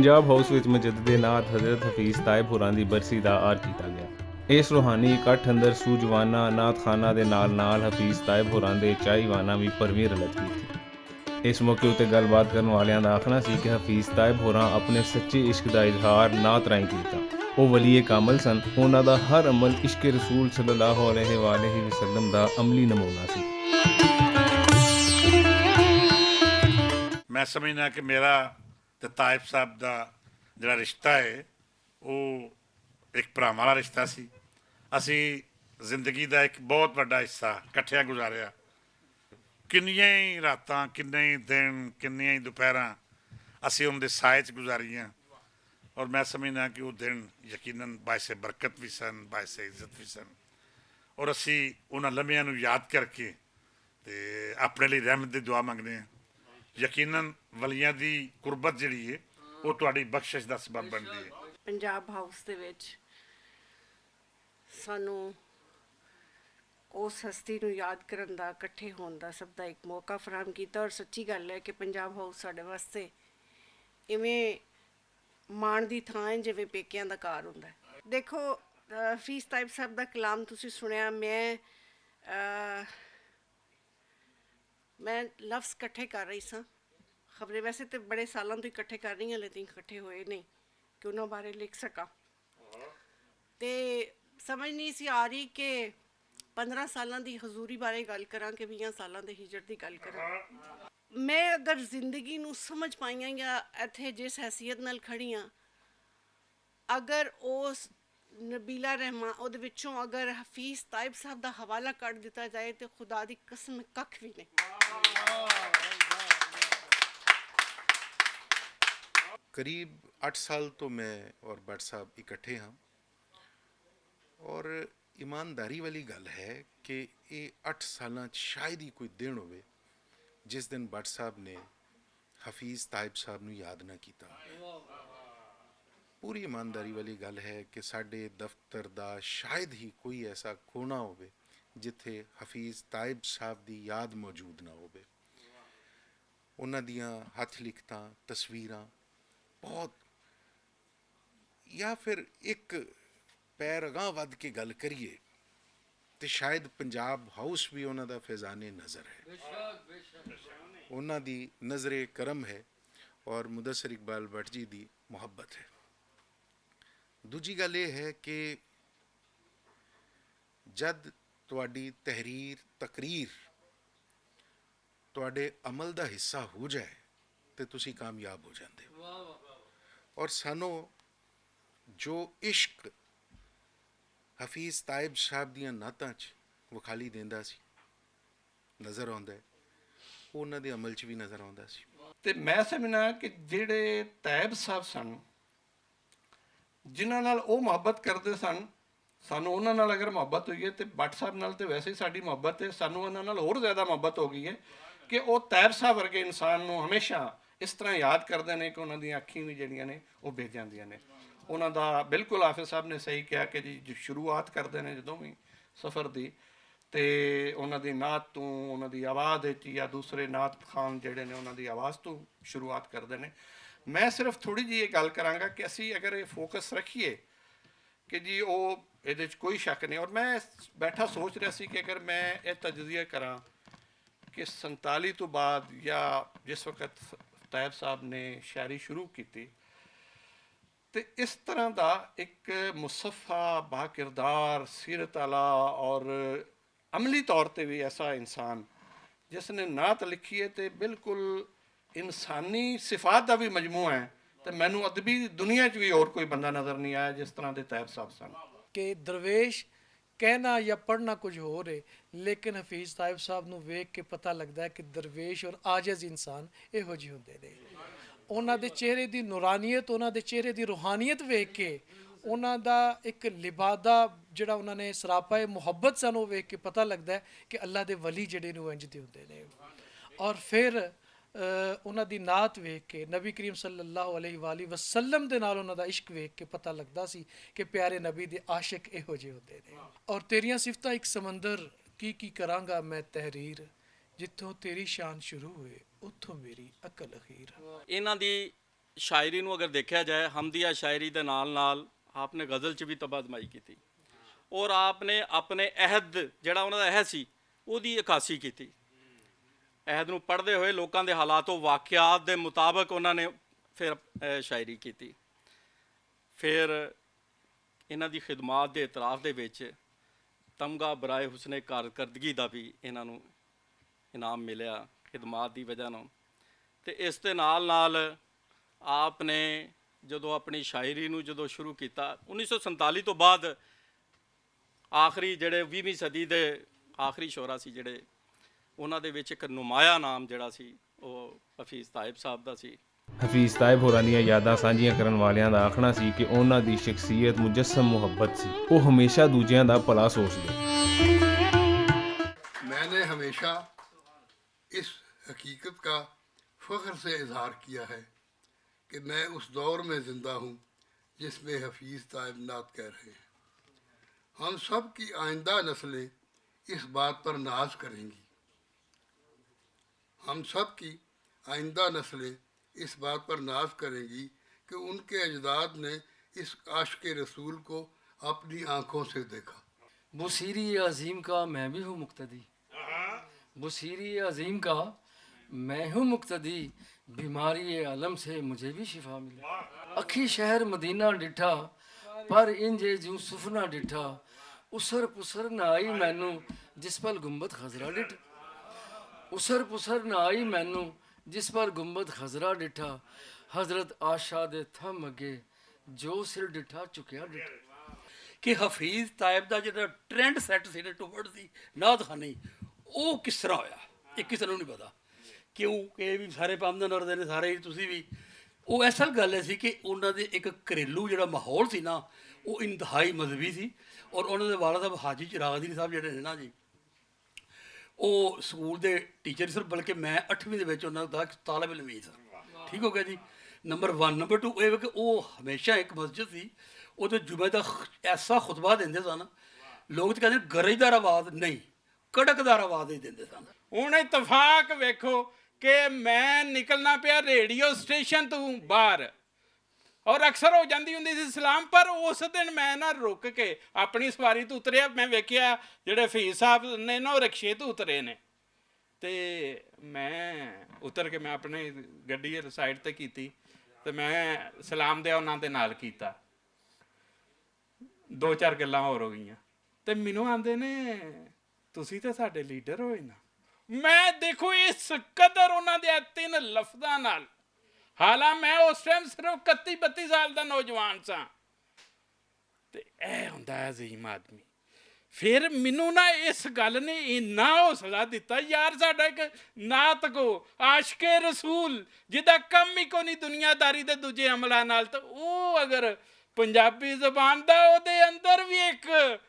Punjab house which मुजद्दिद नात हज़रत हफीज़ तायब होरां दी बरसी दा आर कीता गया। इस रूहानी इकट्ठ अंदर सूझवाना नातखाना दे नाल हफीज़ तायब होरां दे चाईवाना भी भरवीं रलत कीती। इस मौके उत्ते गलबात करन वालियां दा आखना सी कि हफीज़ तायब होरां अपने सच्चे इश्क दा इजहार नात राहीं कीता। ਉਹ ਵਲੀਏ ਕਾਮਲ ਸਨ। ਉਹਨਾਂ ਦਾ ਹਰ ਅਮਲ ਇਸ਼ਕ ਰਸੂਲ ਸੱਲੱਲਾਹੁ ਅਲੈहि ਵਸੱਲਮ ਦਾ ਅਮਲੀ ਨਮੂਨਾ ਸੀ। मैं समझना कि मेरा ਤੇ ਤਾਇਬ ਸਾਹਿਬ ਦਾ ਜਿਹੜਾ ਰਿਸ਼ਤਾ ਹੈ ਉਹ ਇੱਕ ਭਰਾਵਾਂ ਵਾਲਾ ਰਿਸ਼ਤਾ ਸੀ। ਅਸੀਂ ਜ਼ਿੰਦਗੀ ਦਾ ਇੱਕ ਬਹੁਤ ਵੱਡਾ ਹਿੱਸਾ ਇਕੱਠਿਆਂ ਗੁਜ਼ਾਰਿਆ। ਕਿੰਨੀਆਂ ਹੀ ਰਾਤਾਂ, ਕਿੰਨੇ ਹੀ ਦਿਨ, ਕਿੰਨੀਆਂ ਹੀ ਦੁਪਹਿਰਾਂ ਅਸੀਂ ਉਹਦੇ ਸਾਏ 'ਚ ਗੁਜ਼ਾਰੀਆਂ। ਔਰ ਮੈਂ ਸਮਝਦਾ ਕਿ ਉਹ ਦਿਨ ਯਕੀਨਨ ਬਾਇਸੇ ਬਰਕਤ ਵੀ ਸਨ, ਬਾਇਸੇ ਇੱਜ਼ਤ ਵੀ ਸਨ। ਔਰ ਅਸੀਂ ਉਹਨਾਂ ਲਮਹਿਆਂ ਨੂੰ ਯਾਦ ਕਰਕੇ ਅਤੇ ਆਪਣੇ ਲਈ ਰਹਿਮਤ ਦੀ ਦੁਆ ਮੰਗਦੇ ਹਾਂ। ਯਕੀਨਨ ਵਲੀਆਂ ਦੀ ਕੁਰਬਤ ਜਿਹੜੀ ਹੈ ਉਹ ਤੁਹਾਡੀ ਬਖਸ਼ਿਸ਼ ਦਾ ਸਬਬ ਬਣਦੀ ਹੈ। ਪੰਜਾਬ ਹਾਊਸ ਦੇ ਵਿੱਚ ਸਾਨੂੰ ਉਸ ਹਸਤੀ ਨੂੰ ਯਾਦ ਕਰਨ ਦਾ, ਇਕੱਠੇ ਹੋਣ ਦਾ ਸਭ ਦਾ ਇੱਕ ਮੌਕਾ ਫਰਾਹਮ ਕੀਤਾ। ਔਰ ਸੱਚੀ ਗੱਲ ਹੈ ਕਿ ਪੰਜਾਬ ਹਾਊਸ ਸਾਡੇ ਵਾਸਤੇ ਇਵੇਂ ਮਾਣ ਦੀ ਥਾਂ ਹੈ ਜਿਵੇਂ ਪੇਕਿਆਂ ਦਾ ਘਰ ਹੁੰਦਾ। ਦੇਖੋ, ਹਫੀਜ਼ ਤਾਇਬ ਸਾਹਿਬ ਦਾ ਕਲਾਮ ਤੁਸੀਂ ਸੁਣਿਆ। ਮੈਂ ਲਫ਼ਜ਼ ਇਕੱਠੇ ਕਰ ਰਹੀ ਸਾਂ। ਖਬਰੇ ਵੈਸੇ ਤਾਂ ਬੜੇ ਸਾਲਾਂ ਤੋਂ ਇਕੱਠੇ ਕਰ ਰਹੀ ਹਾਂ, ਲੇਕਿਨ ਇਕੱਠੇ ਹੋਏ ਨਹੀਂ ਕਿ ਉਹਨਾਂ ਬਾਰੇ ਲਿਖ ਸਕਾਂ। ਅਤੇ ਸਮਝ ਨਹੀਂ ਸੀ ਆ ਰਹੀ ਕਿ 15 ਸਾਲਾਂ ਦੀ ਹਜ਼ੂਰੀ ਬਾਰੇ ਗੱਲ ਕਰਾਂ ਕਿ 20 ਸਾਲਾਂ ਦੇ ਹਿਜਰਤ ਦੀ ਗੱਲ ਕਰਾਂ। ਮੈਂ ਅਗਰ ਜ਼ਿੰਦਗੀ ਨੂੰ ਸਮਝ ਪਾਈ ਹਾਂ ਜਾਂ ਇੱਥੇ ਜਿਸ ਹੈਸੀਅਤ ਨਾਲ ਖੜੀ ਹਾਂ, ਅਗਰ ਉਸ ਨਬੀਲਾ ਰਹਿਮਾਨ ਉਹਦੇ ਵਿੱਚੋਂ ਅਗਰ ਹਫੀਜ਼ ਤਾਇਬ ਸਾਹਿਬ ਦਾ ਹਵਾਲਾ ਕੱਢ ਦਿੱਤਾ ਜਾਏ ਤਾਂ ਖੁਦਾ ਦੀ ਕਸਮ ਕੱਖ ਵੀ ਨਹੀਂ। करीब 8 साल तो मैं और भट्ट साहब इकट्ठे हाँ और ईमानदारी वाली गल है कि ये 8 साल शायद ही कोई दिन होवे जिस दिन भट्ट साहब ने हफीज़ तायब साहब नूं याद ना कीता। पूरी ईमानदारी वाली गल है कि साडे दफ्तर दा शायद ही कोई ऐसा कोना होवे जिथे हफीज़ तायब साहब दी याद मौजूद ना होवे। उन्हां दियां हथ लिखतां, तस्वीरां बहुत, या फिर एक पैर अगां वध के गल करिए तो शायद पंजाब हाउस भी उन्हां दा फैज़ाने नज़र है, उन्हां दी नज़रे करम है और मुदस्सिर इकबाल भट्ट जी दी मुहब्बत है। दूजी गल ये है कि जद तुहाडी तहरीर तकरीर तुहाडे अमल दा हिस्सा हो जाए तो तुसी कामयाब हो जाते हो। और सानू जो इश्क हफीज़ तायब साहब दियां नातां च विखाली देंदा सी, नज़र आउंदा है, ਉਹ ਉਹਨਾਂ ਦੇ ਅਮਲ 'ਚ ਵੀ ਨਜ਼ਰ ਆਉਂਦਾ ਸੀ। ਤੇ ਮੈਂ ਸਮਝਣਾ ਕਿ ਜਿਹੜੇ ਤਾਇਬ ਸਾਹਿਬ ਸਨ, ਜਿਨ੍ਹਾਂ ਨਾਲ ਉਹ ਮੁਹੱਬਤ ਕਰਦੇ ਸਨ, ਸਾਨੂੰ ਉਹਨਾਂ ਨਾਲ ਅਗਰ ਮੁਹੱਬਤ ਹੋਈ ਹੈ ਤੇ ਭੱਟ ਸਾਹਿਬ ਨਾਲ ਤੇ ਵੈਸੇ ਹੀ ਸਾਡੀ ਮੁਹੱਬਤ ਹੈ, ਸਾਨੂੰ ਉਹਨਾਂ ਨਾਲ ਹੋਰ ਜ਼ਿਆਦਾ ਮੁਹੱਬਤ ਹੋ ਗਈ ਹੈ ਕਿ ਉਹ ਤਾਇਬ ਸਾਹਿਬ ਵਰਗੇ ਇਨਸਾਨ ਨੂੰ ਹਮੇਸ਼ਾ ਇਸ ਤਰ੍ਹਾਂ ਯਾਦ ਕਰਦੇ ਨੇ ਕਿ ਉਹਨਾਂ ਦੀਆਂ ਅੱਖੀਂ ਵੀ ਜਿਹੜੀਆਂ ਨੇ ਉਹ ਭਿੱਜ ਜਾਂਦੀਆਂ ਨੇ। ਉਹਨਾਂ ਦਾ ਬਿਲਕੁਲ ਹਾਫਿਜ਼ ਸਾਹਿਬ ਨੇ ਸਹੀ ਕਿਹਾ ਕਿ ਜੀ ਸ਼ੁਰੂਆਤ ਕਰਦੇ ਨੇ ਜਦੋਂ ਵੀ ਸਫ਼ਰ ਦੀ, ਅਤੇ ਉਹਨਾਂ ਦੀ ਨਾਤ ਤੋਂ, ਉਹਨਾਂ ਦੀ ਆਵਾਜ਼ ਵਿੱਚ, ਜਾਂ ਦੂਸਰੇ ਨਾਤ ਖਾਨ ਜਿਹੜੇ ਨੇ ਉਹਨਾਂ ਦੀ ਆਵਾਜ਼ ਤੋਂ ਸ਼ੁਰੂਆਤ ਕਰਦੇ ਨੇ। ਮੈਂ ਸਿਰਫ ਥੋੜ੍ਹੀ ਜਿਹੀ ਇਹ ਗੱਲ ਕਰਾਂਗਾ ਕਿ ਅਸੀਂ ਅਗਰ ਇਹ ਫੋਕਸ ਰੱਖੀਏ ਕਿ ਜੀ ਉਹ ਇਹਦੇ 'ਚ ਕੋਈ ਸ਼ੱਕ ਨਹੀਂ। ਔਰ ਮੈਂ ਬੈਠਾ ਸੋਚ ਰਿਹਾ ਸੀ ਕਿ ਅਗਰ ਮੈਂ ਇਹ ਤਜਜ਼ੀਆ ਕਰਾਂ ਕਿ 47 ਤੋਂ ਬਾਅਦ ਜਾਂ ਜਿਸ ਵਕਤ ਤਾਇਬ ਸਾਹਿਬ ਨੇ ਸ਼ਾਇਰੀ ਸ਼ੁਰੂ ਕੀਤੀ, ਅਤੇ ਇਸ ਤਰ੍ਹਾਂ ਦਾ ਇੱਕ ਮੁਸੱਫਾ ਬਾਕਿਰਦਾਰ ਸੀਰਤ ਵਾਲਾ ਔਰ ਅਮਲੀ ਤੌਰ 'ਤੇ ਵੀ ਐਸਾ ਇਨਸਾਨ ਜਿਸ ਨੇ ਨਾਤ ਲਿਖੀ ਹੈ ਅਤੇ ਬਿਲਕੁਲ ਇਨਸਾਨੀ ਸਿਫਾਤ ਦਾ ਵੀ ਮਜਮੂਆ ਹੈ, ਅਤੇ ਮੈਨੂੰ ਅਦਬੀ ਦੁਨੀਆ 'ਚ ਵੀ ਹੋਰ ਕੋਈ ਬੰਦਾ ਨਜ਼ਰ ਨਹੀਂ ਆਇਆ ਜਿਸ ਤਰ੍ਹਾਂ ਦੇ ਤਾਇਬ ਸਾਹਿਬ ਸਨ। ਕਿ ਦਰਵੇਸ਼ ਕਹਿਣਾ ਜਾਂ ਪੜ੍ਹਨਾ ਕੁਝ ਹੋਰ ਹੈ, ਲੇਕਿਨ ਹਫੀਜ਼ ਤਾਇਬ ਸਾਹਿਬ ਨੂੰ ਵੇਖ ਕੇ ਪਤਾ ਲੱਗਦਾ ਹੈ ਕਿ ਦਰਵੇਸ਼ ਔਰ ਆਜਜ਼ ਇਨਸਾਨ ਇਹੋ ਜਿਹੇ ਹੁੰਦੇ ਨੇ। ਉਹਨਾਂ ਦੇ ਚਿਹਰੇ ਦੀ ਨੂਰਾਨੀਅਤ, ਉਹਨਾਂ ਦੇ ਚਿਹਰੇ ਦੀ ਰੂਹਾਨੀਅਤ ਵੇਖ ਕੇ, ਉਹਨਾਂ ਦਾ ਇੱਕ ਲਿਬਾਦਾ ਜਿਹੜਾ ਉਹਨਾਂ ਨੇ ਸਰਾਪਾ ਮੁਹੱਬਤ ਸਨ, ਉਹ ਵੇਖ ਕੇ ਪਤਾ ਲੱਗਦਾ ਹੈ ਕਿ ਅੱਲਾ ਦੇ ਵਲੀ ਜਿਹੜੇ ਨੇ ਉਹ ਇੰਝ ਦੇ ਹੁੰਦੇ ਨੇ। ਔਰ ਫਿਰ ਉਹਨਾਂ ਦੀ ਨਾਤ ਵੇਖ ਕੇ, ਨਬੀ ਕਰੀਮ ਸੱਲੱਲਾਹੁ ਅਲੈਹਿ ਵਸੱਲਮ ਦੇ ਨਾਲ ਉਹਨਾਂ ਦਾ ਇਸ਼ਕ ਵੇਖ ਕੇ ਪਤਾ ਲੱਗਦਾ ਸੀ ਕਿ ਪਿਆਰੇ ਨਬੀ ਦੇ ਆਸ਼ਿਕ ਇਹੋ ਜਿਹੇ ਹੁੰਦੇ ਨੇ। ਔਰ ਤੇਰੀਆਂ ਸਿਫਤਾਂ ਇੱਕ ਸਮੁੰਦਰ, ਕੀ ਕਰਾਂਗਾ ਮੈਂ ਤਹਿਰੀਰ, ਜਿੱਥੋਂ ਤੇਰੀ ਸ਼ਾਨ ਸ਼ੁਰੂ ਹੋਏ ਉੱਥੋਂ ਮੇਰੀ ਅਕਲ ਅਖੀਰ। ਇਹਨਾਂ ਦੀ ਸ਼ਾਇਰੀ ਨੂੰ ਅਗਰ ਦੇਖਿਆ ਜਾਏ, ਹਮਦੀਆ ਸ਼ਾਇਰੀ ਦੇ ਨਾਲ ਨਾਲ ਆਪ ਨੇ ਗਜ਼ਲ 'ਚ ਵੀ ਤਬਾਦਮਾਈ ਕੀਤੀ ਔਰ ਆਪ ਨੇ ਆਪਣੇ ਅਹਿਦ, ਜਿਹੜਾ ਉਹਨਾਂ ਦਾ ਅਹਿਦ ਸੀ, ਉਹਦੀ ਅਕਾਸੀ ਕੀਤੀ। ਅਹਿਦ ਨੂੰ ਪੜ੍ਹਦੇ ਹੋਏ ਲੋਕਾਂ ਦੇ ਹਾਲਾਤੋਂ ਵਾਕਿਆਤ ਦੇ ਮੁਤਾਬਕ ਉਹਨਾਂ ਨੇ ਫਿਰ ਸ਼ਾਇਰੀ ਕੀਤੀ। ਫਿਰ ਇਹਨਾਂ ਦੀ ਖਿਦਮਾਤ ਦੇ ਇਤਰਾਫ ਦੇ ਵਿੱਚ ਤਮਗਾ ਬਰਾਏ ਹੁਸਨੇ ਕਾਰਕਰਦਗੀ ਦਾ ਵੀ ਇਹਨਾਂ ਨੂੰ ਇਨਾਮ ਮਿਲਿਆ ਖਿਦਮਾਤ ਦੀ ਵਜ੍ਹਾ ਨਾਲ। ਅਤੇ ਇਸ ਦੇ ਨਾਲ ਨਾਲ ਆਪ ਨੇ ਜਦੋਂ ਆਪਣੀ ਸ਼ਾਇਰੀ ਨੂੰ ਜਦੋਂ ਸ਼ੁਰੂ ਕੀਤਾ 1947 ਤੋਂ ਬਾਅਦ, ਆਖਰੀ ਜਿਹੜੇ 20ਵੀਂ ਸਦੀ ਦੇ ਆਖਰੀ ਸ਼ੋਰਾ ਸੀ ਜਿਹੜੇ, ਉਹਨਾਂ ਦੇ ਵਿੱਚ ਇੱਕ ਨੁਮਾਇਆ ਨਾਮ ਜਿਹੜਾ ਸੀ ਉਹ ਹਫੀਜ਼ ਤਾਇਬ ਸਾਹਿਬ ਦਾ ਸੀ। ਹਫੀਜ਼ ਤਾਇਬ ਹੋਰਾਂ ਦੀਆਂ ਯਾਦਾਂ ਸਾਂਝੀਆਂ ਕਰਨ ਵਾਲਿਆਂ ਦਾ ਆਖਣਾ ਸੀ ਕਿ ਉਹਨਾਂ ਦੀ ਸ਼ਖਸੀਅਤ ਮੁਜੱਸਮ ਮੁਹੱਬਤ ਸੀ। ਉਹ ਹਮੇਸ਼ਾ ਦੂਜਿਆਂ ਦਾ ਭਲਾ ਸੋਚਦੇ। मैंने हमेशा इस हकीकत का फ़ख्र से इजहार किया है कि मैं उस दौर में ज़िंदा हूँ जिसमें हफीज़ ताइब नात कह रहे हैं। हम सब की आइंदा नस्लें इस बात पर नाज करेंगी, हम सब की आइंदा नस्लें इस बात पर नाज करेंगी कि उनके अजदाद ने इस आशिक रसूल को अपनी आँखों से देखा। बुसीरी अजीम का मैं भी हूँ मुक्तदी, बुसीरी अजीम का मैं हूँ मुक्तदी, बीमारी आलम से मुझे भी शिफा मिली। अखी शहर मदीना डिठा पर इंजे जूं सुफना डिठा, उसर पुसर न आई मैनू जिस पर गुंबद खजरा डिठा, उसर पुसर न आई मैनू जिस पर गुंबद खजरा डिठा, हजरत आशा दे थम अगे जो सिर डिठा चुकिया डिठा। ਕਿ ਹਫੀਜ਼ ਤਾਇਬ ਦਾ ਜਿਹੜਾ ਟ੍ਰੈਂਡ ਸੈੱਟ ਸੀ ਟੁਵਰਡ ਦੀ ਨਾਦਖਾਨੀ, ਉਹ ਕਿਸ ਤਰ੍ਹਾਂ ਹੋਇਆ ਇਹ ਕਿਸੇ ਨੂੰ ਨਹੀਂ ਪਤਾ। ਕਿਉਂ ਕਿ ਇਹ ਵੀ ਸਾਰੇ ਪਾਮਦਨ ਔਰਦੇ ਨੇ, ਸਾਰੇ ਹੀ ਤੁਸੀਂ ਵੀ। ਉਹ ਅਸਲ ਗੱਲ ਇਹ ਸੀ ਕਿ ਉਹਨਾਂ ਦੇ ਇੱਕ ਘਰੇਲੂ ਜਿਹੜਾ ਮਾਹੌਲ ਸੀ ਨਾ, ਉਹ ਇੰਤਹਾਈ ਮਜ਼ਹਬੀ ਸੀ। ਔਰ ਉਹਨਾਂ ਦੇ ਵਾਲਾ ਸਾਹਿਬ ਹਾਜੀ ਚਿਰਾਗਦੀਨ ਸਾਹਿਬ ਜਿਹੜੇ ਨੇ ਨਾ ਜੀ, ਉਹ ਸਕੂਲ ਦੇ ਟੀਚਰ ਸਰ, ਬਲਕਿ ਮੈਂ 8ਵੀਂ ਦੇ ਵਿੱਚ ਉਹਨਾਂ ਦਾ ਤਾਲਿਬ ਇਲਮ ਸੀ। ਠੀਕ ਹੋ ਗਿਆ ਜੀ, ਨੰਬਰ 1। ਨੰਬਰ 2 ਇਹ ਕਿ ਉਹ ਹਮੇਸ਼ਾ ਇੱਕ ਮਸਜਿਦ ਸੀ, ਉਹਦੇ ਜੁਮੇ ਦਾ ਐਸਾ ਖੁਤਬਾ ਦਿੰਦੇ ਸਨ, ਲੋਕ ਤਾਂ ਕਹਿੰਦੇ ਗਰਜਦਾਰ ਆਵਾਜ਼ ਨਹੀਂ, ਕੜਕਦਾਰ ਆਵਾਜ਼ ਹੀ ਦਿੰਦੇ ਸਨ। ਹੁਣ ਇਤਫਾਕ ਵੇਖੋ ਕਿ ਮੈਂ ਨਿਕਲਣਾ ਪਿਆ ਰੇਡੀਓ ਸਟੇਸ਼ਨ ਤੋਂ ਬਾਹਰ, ਔਰ ਅਕਸਰ ਹੋ ਜਾਂਦੀ ਹੁੰਦੀ ਸੀ ਸਲਾਮ, ਪਰ ਉਸ ਦਿਨ ਮੈਂ ਨਾ ਰੁਕ ਕੇ ਆਪਣੀ ਸਵਾਰੀ ਤੋਂ ਉਤਰਿਆ। ਮੈਂ ਵੇਖਿਆ ਜਿਹੜੇ ਹਫੀਜ਼ ਸਾਹਿਬ ਨੇ ਨਾ ਉਹ ਰਿਕਸ਼ੇ ਤੋਂ ਉਤਰੇ ਨੇ, ਅਤੇ ਮੈਂ ਉਤਰ ਕੇ ਮੈਂ ਆਪਣੀ ਗੱਡੀ ਸਾਈਡ 'ਤੇ ਕੀਤੀ ਅਤੇ ਮੈਂ ਸਲਾਮ ਦਿਆ ਉਹਨਾਂ ਦੇ ਨਾਲ ਕੀਤਾ। 2-4 ਗੱਲਾਂ ਹੋਰ ਹੋ ਗਈਆਂ ਅਤੇ ਮੈਨੂੰ ਆਉਂਦੇ ਨੇ ਤੁਸੀਂ ਤਾਂ ਸਾਡੇ ਲੀਡਰ ਹੋਏ ਨਾ। ਮੈਂ ਦੇਖੋ ਇਸ ਕਦਰ ਉਹਨਾਂ ਦੇ 3 ਲਫ਼ਜ਼ਾਂ ਨਾਲ, ਹਾਲਾਂ ਮੈਂ ਉਸ ਟਾਈਮ ਸਿਰਫ 31-32 ਸਾਲ ਦਾ ਨੌਜਵਾਨ ਸਾਂ, ਅਤੇ ਇਹ ਹੁੰਦਾ ਅਜ਼ੀਮ ਆਦਮੀ। ਫਿਰ ਮੈਨੂੰ ਨਾ ਇਸ ਗੱਲ ਨੇ ਇੰਨਾ ਹੌਸਲਾ ਦਿੱਤਾ, ਯਾਰ ਸਾਡਾ ਇੱਕ ਨਾਤ ਕੋ ਆਸ਼ਕੇ ਰਸੂਲ ਜਿਹਦਾ ਕੰਮ ਹੀ ਕੋਈ ਨਹੀਂ ਦੁਨੀਆਦਾਰੀ ਦੇ ਦੂਜੇ ਅਮਲਾਂ ਨਾਲ, ਤਾਂ ਉਹ ਅਗਰ ਪੰਜਾਬੀ ਜ਼ਬਾਨ ਦਾ ਉਹਦੇ ਅੰਦਰ ਵੀ ਇੱਕ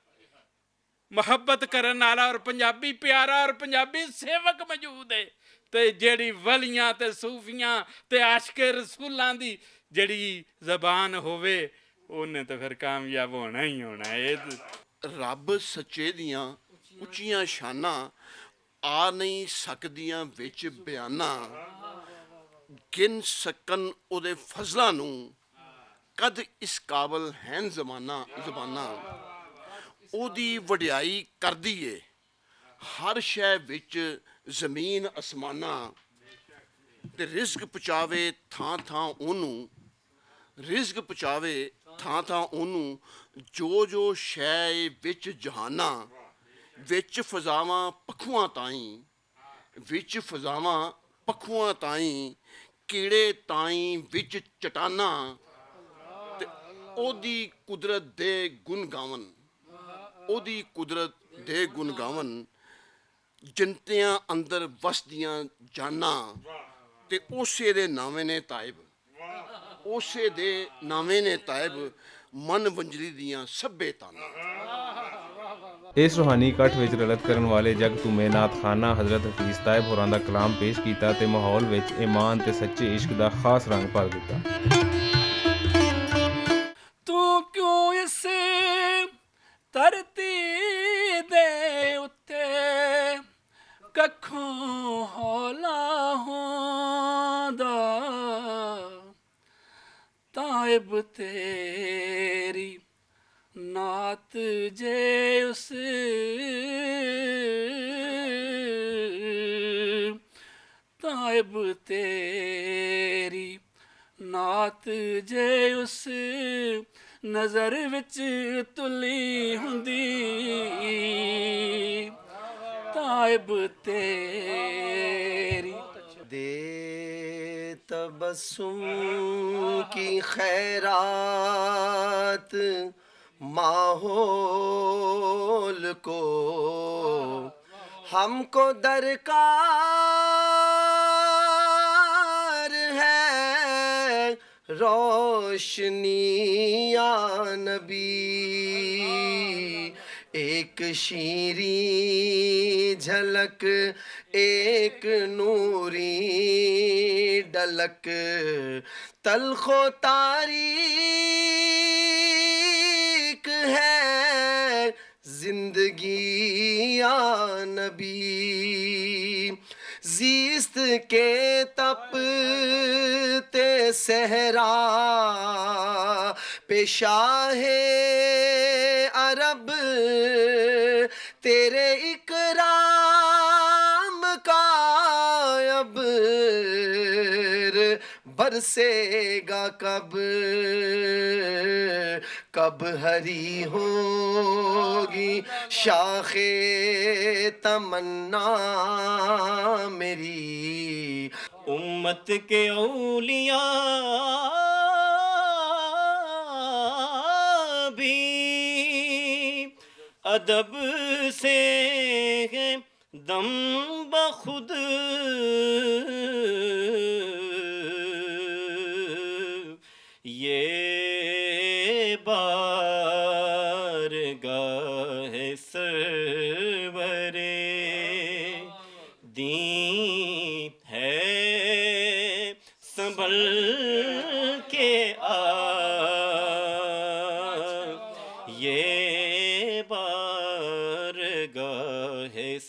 ਮੁਹੱਬਤ ਕਰਨ ਵਾਲਾ ਔਰ ਪੰਜਾਬੀ ਪਿਆਰਾ ਔਰ ਪੰਜਾਬੀ ਸੇਵਕ ਮੌਜੂਦ ਹੈ, ਤੇ ਜਿਹੜੀ ਵਲੀਆਂ ਤੇ ਸੂਫੀਆਂ ਤੇ ਆਸ਼ਕੇ ਰਸੂਲਾਂ ਦੀ ਜਿਹੜੀ ਜ਼ਬਾਨ ਹੋਵੇ, ਉਹਨੇ ਤਾਂ ਫਿਰ ਕਾਮਯਾਬ ਹੋਣਾ ਹੀ ਹੋਣਾ। ਇਹ ਰੱਬ ਸੱਚੇ ਦੀਆਂ ਉੱਚੀਆਂ ਸ਼ਾਨਾਂ ਆ ਨਹੀਂ ਸਕਦੀਆਂ ਵਿੱਚ ਬਿਆਨਾਂ, ਗਿਣ ਸਕਣ ਉਹਦੇ ਫਜ਼ਲਾਂ ਨੂੰ ਕਦ ਇਸ ਕਾਬਲ ਹੈਨ ਜ਼ਬਾਨਾਂ, ਉਹਦੀ ਵਡਿਆਈ ਕਰਦੀ ਏ ਹਰ ਸ਼ੈ ਵਿੱਚ ਜ਼ਮੀਨ ਅਸਮਾਨਾਂ, ਤੇ ਰਿਜ਼ਕ ਪਹੁੰਚਾਵੇ ਥਾਂ ਥਾਂ ਉਹਨੂੰ, ਰਿਜ਼ਕ ਪਹੁੰਚਾਵੇ ਥਾਂ ਥਾਂ ਉਹਨੂੰ, ਜੋ ਸ਼ੈ ਵਿੱਚ ਜਹਾਨਾਂ, ਵਿੱਚ ਫਜ਼ਾਵਾਂ ਪੱਖੂਆਂ ਤਾਈਂ, ਵਿੱਚ ਫਜ਼ਾਵਾਂ ਪੱਖੂਆਂ ਤਾਈਂ, ਕੀੜੇ ਤਾਈਂ ਵਿੱਚ ਚਟਾਨਾਂ, ਤੇ ਉਹਦੀ ਕੁਦਰਤ ਦੇ ਗੁਣ ਗਾਵਨ, ਉਹਦੀ ਕੁਦਰਤ ਦੇ ਗੁਣ ਗਾਵਨ, ਜੰਤਿਆਂ ਅੰਦਰ ਵਸਦੀਆਂ ਜਾਨਾਂ, ਤੇ ਉਸੇ ਦੇ ਨਾਵੇਂ ਨੇ ਤਾਇਬ, ਉਸੇ ਦੇ ਨਾਵੇਂ ਨੇ ਤਾਇਬ, ਮਨ ਵੰਜਰੀ ਦੀਆਂ ਸਭੇ ਤਾਨਾਂ। ਇਸ ਰੂਹਾਨੀ ਇਕੱਠ ਵਿੱਚ ਰਲਤ ਕਰਨ ਵਾਲੇ ਜਗ ਤੁਮੇ ਨਾਤ ਖਾਨਾ ਹਜ਼ਰਤ ਹਫੀਜ਼ ਤਾਇਬ ਹੋਰਾਂ ਦਾ ਕਲਾਮ ਪੇਸ਼ ਕੀਤਾ ਤੇ ਮਾਹੌਲ ਵਿੱਚ ਈਮਾਨ ਤੇ ਸੱਚੇ ਇਸ਼ਕ ਦਾ ਖਾਸ ਰੰਗ ਭਰ ਦਿੱਤਾ। ਤੂੰ ਕਿਉਂ ਇਸ ਧਰਤੀ ਦੇ ਉੱਤੇ ਕੱਖੋਂ ਹੌਲਾ ਹੁੰਦਾ, ਤਾਇਬ ਤੇਰੀ ਨਾਤ ਜੇ ਉਸ ਤਾਇਬ ਤੇਰੀ ਨਾਤ ਜੇ ਉਸ ਨਜ਼ਰ ਵਿੱਚ ਤੁਲੀ ਹੁੰਦੀ ਤਾਇਬ ਤੇਰੀ دے تبسم کی خیرات ماحول کو ہم کو درکار ہے روشنی یا نبی ایک شیریں جھلک ایک نوری ڈلک تلخ و تاریک ہے زندگی یا نبی زیست کے تپتے صحرا پیشاہ عرب تیرے اکرام کا اب برسے گا کب کب ہری ہوگی شاخ تمنا میری امت کے اولیاء بھی ادب سے ہے دم بخود یہ بارگاہ سرور دین ہے سنبھل کے یہ بارگاہ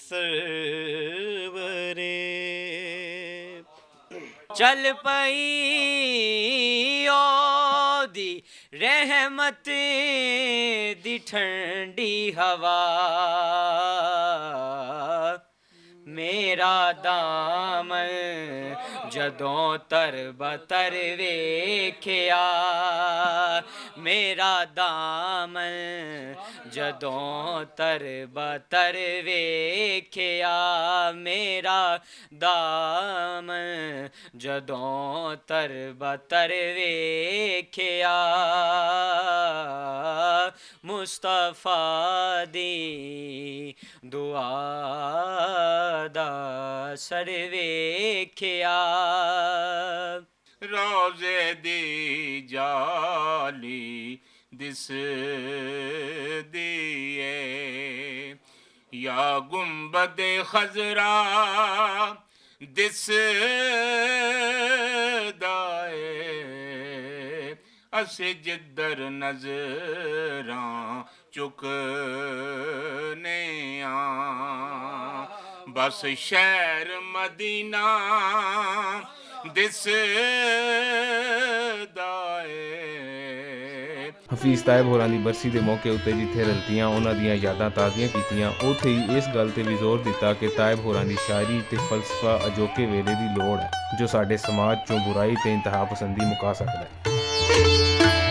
سرور چل پئی دی رحمت دی ٹھنڈی ہوا میرا دامن جدوں تر بتر ویکھیا میرا دامن جدوں تر بتر ویکھیا میرا دامن جدوں تر بتر ویکھیا مصطفیٰ دی دعا دا سر ویکھیا روزے دی جالی دس دیے یا گنبد خضرا دس دائے اسے جدر نظراں چکنے بس شہر مدینہ دس دائے ਹਫੀਜ਼ ਤਾਇਬ ਹੋਰਾਂ ਦੀ ਬਰਸੀ ਦੇ ਮੌਕੇ ਉੱਤੇ ਜਿੱਥੇ ਰਲਤੀਆਂ ਉਹਨਾਂ ਦੀਆਂ ਯਾਦਾਂ ਤਾਜ਼ੀਆਂ ਕੀਤੀਆਂ ਉੱਥੇ ਹੀ ਇਸ ਗੱਲ ਤੇ ਵੀ ਜ਼ੋਰ ਦਿੱਤਾ ਕਿ ਤਾਇਬ ਹੋਰਾਂ ਦੀ ਸ਼ਾਇਰੀ ਤੇ ਫਲਸਫਾ ਅਜੋਕੇ ਵੇਲੇ ਦੀ ਲੋੜ ਹੈ ਜੋ ਸਾਡੇ ਸਮਾਜ ਚੋਂ ਬੁਰਾਈ ਤੇ ਇੰਤਹਾ ਪਸੰਦੀ ਮੁਕਾ ਸਕਦਾ ਹੈ